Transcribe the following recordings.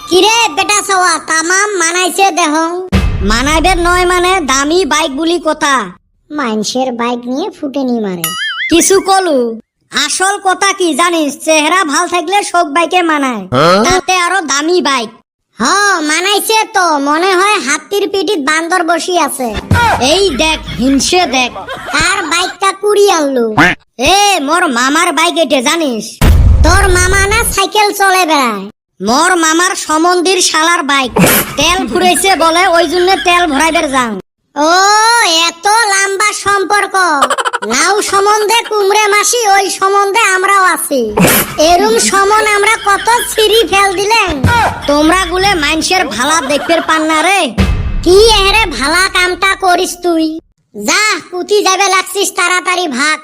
কিরে বেটা সওয়া তামাম মানাইছে দেহ মানাইবের নয় মানে দামি বাইক গুলি কথা মানুষের বাইক নিয়ে ফুটেনি মারে কিছু কলু আসল কথা কি জানিস চেহারা ভাল থাকলে সব বাইকে মানায় তাতে আরো দামি বাইক হ মানাইছে তো মনে হয় হাতির পিঠিত বান্দর বসি আছে এই দেখ হিংসে দেখ কার বাইকটা কুড়ি আনলো এ মোর মামার বাইক এটে জানিস তোর মামা না সাইকেল চলে বেড়ায় মোর মামার সমন্দির শালার বাইক তেল ফুরাইছে বলে ওই জন্য তেল ভরাইবার যাও ও এত লম্বা সম্পর্ক নাও সম্বন্ধে কুমড়ে মাসি ওই সম্বন্ধে আমরাও আছি এরম সমন আমরা কত ছিরি ফেল দিলেন তোমরা গুলে মানুষের ভালা দেখতে পান না রে কি এরে ভালা কামটা করিস তুই যা কুতি যাবে লাগছিস তাড়াতাড়ি ভাগ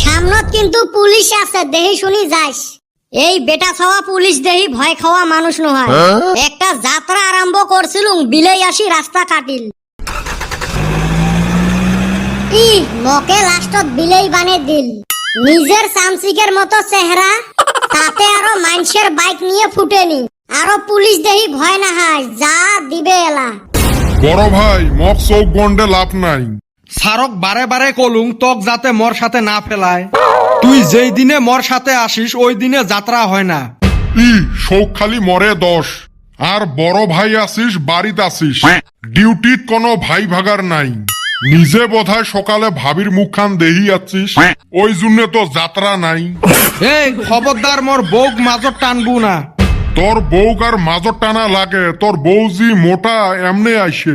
সামনত কিন্তু পুলিশ আছে দেহি শুনি যাস এই বেটা ছাওয়া পুলিশ দেহি ভয় খাওয়া মানুষ নয় একটা যাত্রা আরম্ভ করছিলুম বিলেই আসি রাস্তা কাটিল ই মকে লাস্টত বিলেই বানে দিল নিজের চামচিকের মতো চেহারা তাতে আরো মানুষের বাইক নিয়ে ফুটেনি আরো পুলিশ দেহি ভয় না হাস যা দিবে এলা বড় ভাই মক চোখ গন্ডে লাভ নাই সারক বারে বারে কলুং তক যাতে মোর সাথে না ফেলায় তুই যেই দিনে মোর সাথে আসিস ওই দিনে যাত্রা হয় না ই শোক খালি মরে 10 আর বড় ভাই আসিস বাড়িতে আসিস ডিউটিত কোনো ভাই ভাগার নাই নিজে বোধহয় সকালে ভাবির মুখখান দেহি আছিস ওই জন্য তো যাত্রা নাই এই খবরদার মোর বউক মাজর টানবু না তোর বউক আর মাজর টানা লাগে তোর বউ জি মোটা এমনে আইসে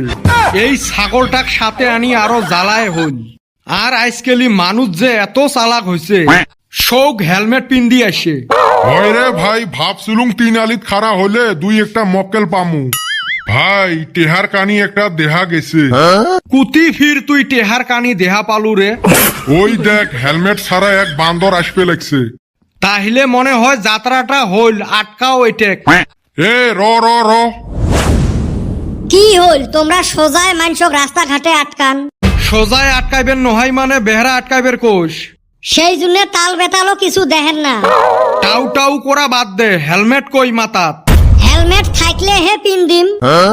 এই ছাগলটাক সাথে আনি আরো জ্বালায় হইল আর আজকালি মানুষ যে এত চালাক হইছে শোক হেলমেট পিন্দি আসে হয় রে ভাই ভাবছিলুম 3 আলিত খাড়া হলে দুই একটা মক্কেল পামু ভাই টেহার কানি একটা দেহা গেছে কুতি ফির তুই টেহার কানি দেহা পালু রে ওই দেখ হেলমেট ছাড়া এক বান্দর আসবে লাগছে তাহলে মনে হয় যাত্রাটা হইল আটকাও এটেক এ র র র কি হল তোমরা সোজায় মানুষক রাস্তাঘাটে আটকান সোজায় আটকাইবেন নহাই মানে বেহরা আটকাইবের কোষ সেই জন্য তাল বেতালও কিছু দেখেন না টাউ টাউ করা বাদ দে হেলমেট কই মাতাত হেলমেট থাকলে হে পিন দিম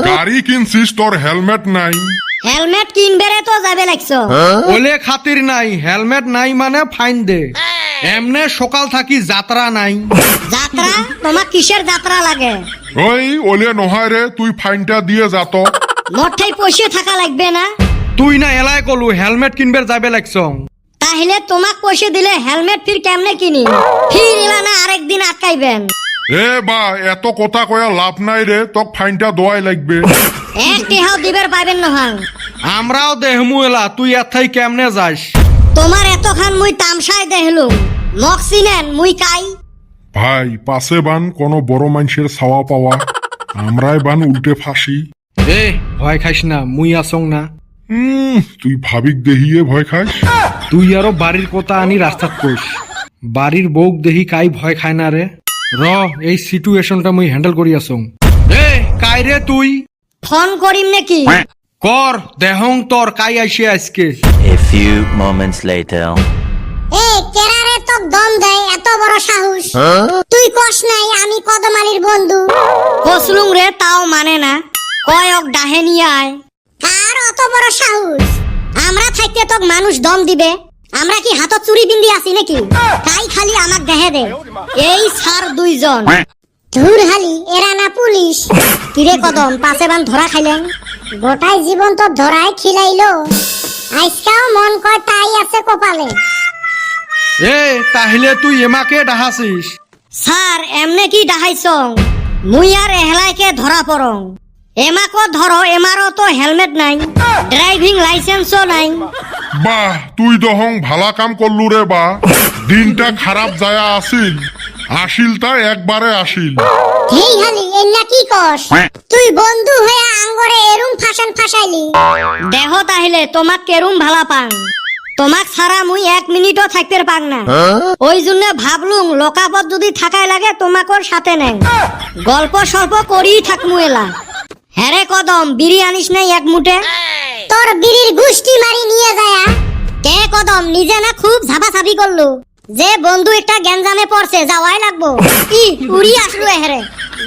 গাড়ি কিনছিস তোর হেলমেট নাই হেলমেট কিনবেরে তো যাবে লাগছো ওলে খাতির নাই হেলমেট নাই মানে ফাইন দে এমনে সকাল থাকি যাত্রা নাই যাত্রা তোমার কিসের যাত্রা লাগে ওই ওলে নহায় রে তুই ফাইনটা দিয়ে যাত মোটেই পয়সা থাকা লাগবে না তুই না এলাই কলু হেলমেট কিনবে যাবে লাগছ তাহলে তোমাক পয়সা দিলে হেলমেট ফির কেমনে কিনি ফির এলা না আরেকদিন আটকাইবেন এ বা এত কথা কয়া লাভ নাই রে তোক ফাইনটা দোয়াই লাগবে এক টেহাও দিবের পাবেন নহয় আমরাও দেহমু এলা তুই এথাই কেমনে যাস তোমার এতখান মুই তামসায় দেখলুম মক চিনেন মুই কাই ভাই পাশে বান কোনো বড় মানুষের ছাওয়া পাওয়া আমরাই বান উল্টে ফাঁসি এ ভয় খাইস না মুই আসং না তুই ভাবিক দেহিয়ে ভয় খাস তুই আরো বাড়ির কথা আনি রাস্তাত কইস বাড়ির বউক দেহি কাই ভয় খায় না রে র এই সিচুয়েশনটা মুই হ্যান্ডেল করি আসং এ কাই রে তুই ফোন করিম নাকি কর দেহং তোর কাই আইসে আজকে A few moments later. এ কেরারে তো দম দেয় এত বড় সাহস তুই কস নাই আমি কদমালির বন্ধু কসলুম রে তাও মানে না কয়ক ডাহে নিয়ে আয় কার অত বড় সাহস আমরা থাকতে তো মানুষ দম দিবে আমরা কি হাতত চুরি বিন্দি আছি নাকি তাই খালি আমাক দেহে দে এই সার দুইজন ধুর হালি এরা না পুলিশ কিরে কদম পাশে বান ধরা খাইলেন গোটাই জীবন তো ধরাই খিলাইলো আজকাও মন কয় তাই আছে কপালে এ তাহলে তুই এমাকে ডাহাসিস স্যার এমনে কি ডাহাইছ মুই আর এহলাইকে ধরা পড়ং এমাকো ধরো এমারও তো হেলমেট নাই ড্রাইভিং লাইসেন্সও নাই বাহ তুই দহং ভালা কাম করলু রে বা দিনটা খারাপ যায়া আসিল তা একবারে আসিল হেই হালি এন্না কি কস তুই বন্ধু হয়ে আঙ্গরে এরুম ফাশন ফাসাইলি দেহ তাহলে তোমাক কেরুম ভালা পাং তোমাক ছাড়া মুই 1 মিনিটও থাকতে পাং না ওই জন্য ভাবলুম লোকাপত যদি থাকাই লাগে তোমাকর সাথে নেন গল্প সল্প করি থাকমু এলা হ্যারে কদম বিড়ি আনিস নাই এক মুঠে তোর বিড়ির গুষ্টি মারি নিয়ে যায়া কে কদম নিজে না খুব ঝাপাঝাপি করলো যে বন্ধু একটা গ্যাঞ্জামে পড়ছে যাওয়াই লাগবো ই উড়ি আসলো এহারে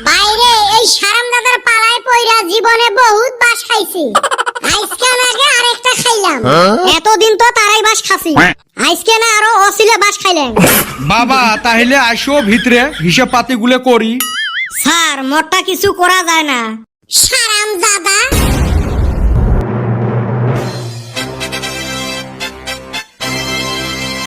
বাইরে এই এই সারাম দাদার পালায় পয়রা জীবনে বহুত বাস খাইছি। আজকে আগে আরেকটা খাইলাম। এতদিন তো তারাই বাস খাসি, আজকে না আরো অসিলে বাস খাইলাম। বাবা তাহলে আইসো ভিতরে হিসাব পাতি গুলো করি। স্যার মোরটা কিছু করা যায় না। সারা